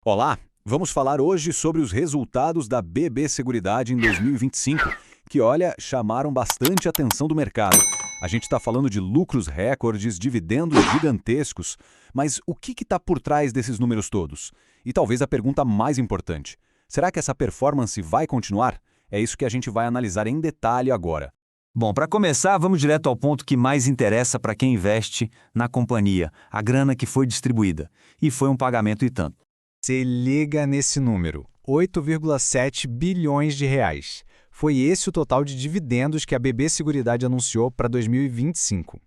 Olá, vamos falar hoje sobre os resultados da BB Seguridade em 2025, que, olha, chamaram bastante a atenção do mercado. A gente está falando de lucros recordes, dividendos gigantescos, mas o que está por trás desses números todos? E talvez a pergunta mais importante, será que essa performance vai continuar? É isso que a gente vai analisar em detalhe agora. Bom, para começar, vamos direto ao ponto que mais interessa para quem investe na companhia, a grana que foi distribuída. E foi um pagamento e tanto. Se liga nesse número, 8,7 bilhões de reais. Foi esse o total de dividendos que a BB Seguridade anunciou para 2025.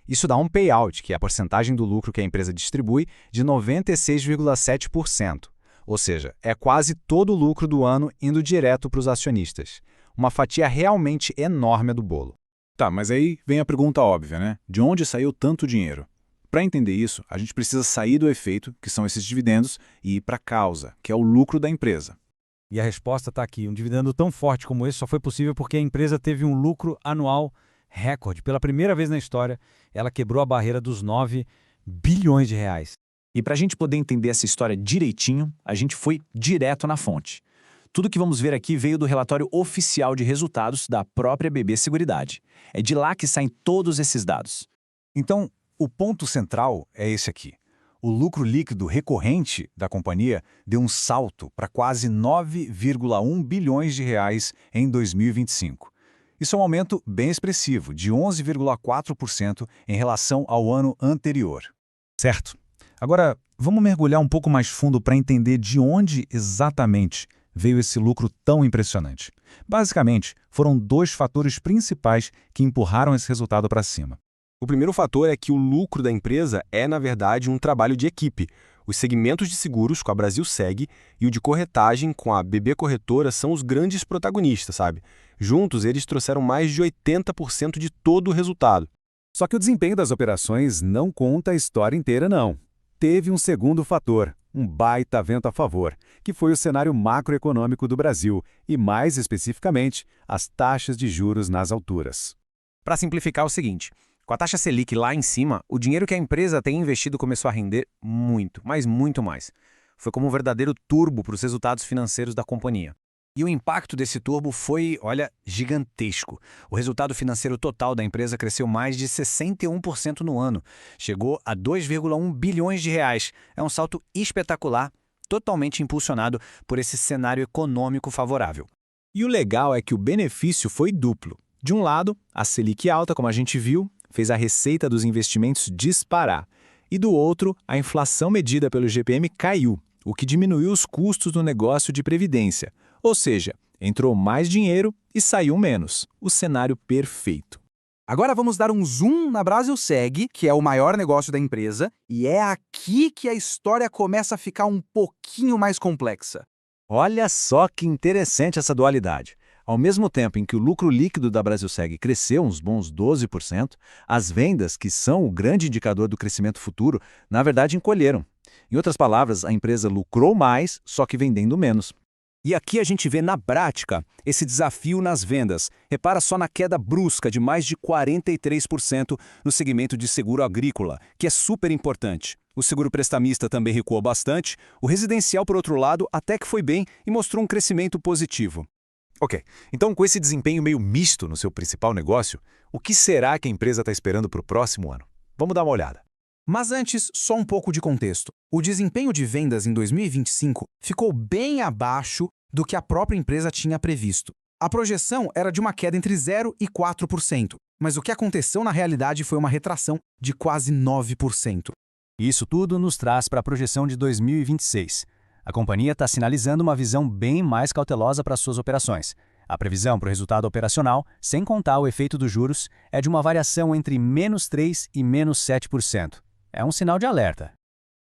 Isso dá um payout, que é a porcentagem do lucro que a empresa distribui, de 96,7%. Ou seja, é quase todo o lucro do ano indo direto para os acionistas. Uma fatia realmente enorme do bolo. Tá, mas aí vem a pergunta óbvia, né? De onde saiu tanto dinheiro? Para entender isso, a gente precisa sair do efeito, que são esses dividendos, e ir para a causa, que é o lucro da empresa. E a resposta está aqui. Um dividendo tão forte como esse só foi possível porque a empresa teve um lucro anual recorde. Pela primeira vez na história, ela quebrou a barreira dos 9 bilhões de reais. E para a gente poder entender essa história direitinho, a gente foi direto na fonte. Tudo que vamos ver aqui veio do relatório oficial de resultados da própria BB Seguridade. É de lá que saem todos esses dados. Então, o ponto central é esse aqui. O lucro líquido recorrente da companhia deu um salto para quase 9,1 bilhões de reais em 2025. Isso é um aumento bem expressivo, de 11,4% em relação ao ano anterior. Certo. Agora, vamos mergulhar um pouco mais fundo para entender de onde exatamente veio esse lucro tão impressionante. Basicamente, foram dois fatores principais que empurraram esse resultado para cima. O primeiro fator é que o lucro da empresa é, na verdade, um trabalho de equipe. Os segmentos de seguros com a Brasilseg e o de corretagem com a BB Corretora são os grandes protagonistas, sabe? Juntos, eles trouxeram mais de 80% de todo o resultado. Só que o desempenho das operações não conta a história inteira, não. Teve um segundo fator, um baita vento a favor, que foi o cenário macroeconômico do Brasil e, mais especificamente, as taxas de juros nas alturas. Para simplificar, é o seguinte: com a taxa Selic lá em cima, o dinheiro que a empresa tem investido começou a render muito, mas muito mais. Foi como um verdadeiro turbo para os resultados financeiros da companhia. E o impacto desse turbo foi, olha, gigantesco. O resultado financeiro total da empresa cresceu mais de 61% no ano. Chegou a 2,1 bilhões de reais. É um salto espetacular, totalmente impulsionado por esse cenário econômico favorável. E o legal é que o benefício foi duplo. De um lado, a Selic alta, como a gente viu, fez a receita dos investimentos disparar. E do outro, a inflação medida pelo GPM caiu, o que diminuiu os custos do negócio de previdência. Ou seja, entrou mais dinheiro e saiu menos. O cenário perfeito. Agora vamos dar um zoom na Brasilseg, que é o maior negócio da empresa, e é aqui que a história começa a ficar um pouquinho mais complexa. Olha só que interessante essa dualidade. Ao mesmo tempo em que o lucro líquido da Brasilseg cresceu uns bons 12%, as vendas, que são o grande indicador do crescimento futuro, na verdade encolheram. Em outras palavras, a empresa lucrou mais, só que vendendo menos. E aqui a gente vê na prática esse desafio nas vendas. Repara só na queda brusca de mais de 43% no segmento de seguro agrícola, que é super importante. O seguro prestamista também recuou bastante, o residencial, por outro lado, até que foi bem e mostrou um crescimento positivo. Ok, então com esse desempenho meio misto no seu principal negócio, o que será que a empresa está esperando para o próximo ano? Vamos dar uma olhada. Mas antes, só um pouco de contexto. O desempenho de vendas em 2025 ficou bem abaixo do que a própria empresa tinha previsto. A projeção era de uma queda entre 0% e 4%, mas o que aconteceu na realidade foi uma retração de quase 9%. Isso tudo nos traz para a projeção de 2026. A companhia está sinalizando uma visão bem mais cautelosa para suas operações. A previsão para o resultado operacional, sem contar o efeito dos juros, é de uma variação entre -3% e -7%. É um sinal de alerta.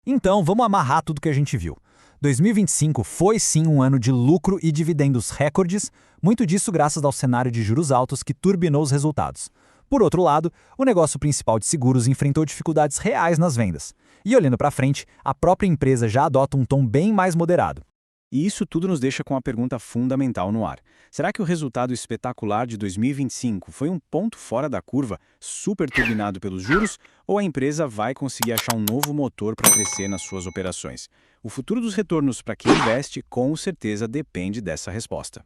Então, vamos amarrar tudo que a gente viu. 2025 foi sim um ano de lucro e dividendos recordes, muito disso graças ao cenário de juros altos que turbinou os resultados. Por outro lado, o negócio principal de seguros enfrentou dificuldades reais nas vendas. E olhando para frente, a própria empresa já adota um tom bem mais moderado. E isso tudo nos deixa com a pergunta fundamental no ar. Será que o resultado espetacular de 2025 foi um ponto fora da curva, super turbinado pelos juros, ou a empresa vai conseguir achar um novo motor para crescer nas suas operações? O futuro dos retornos para quem investe com certeza depende dessa resposta.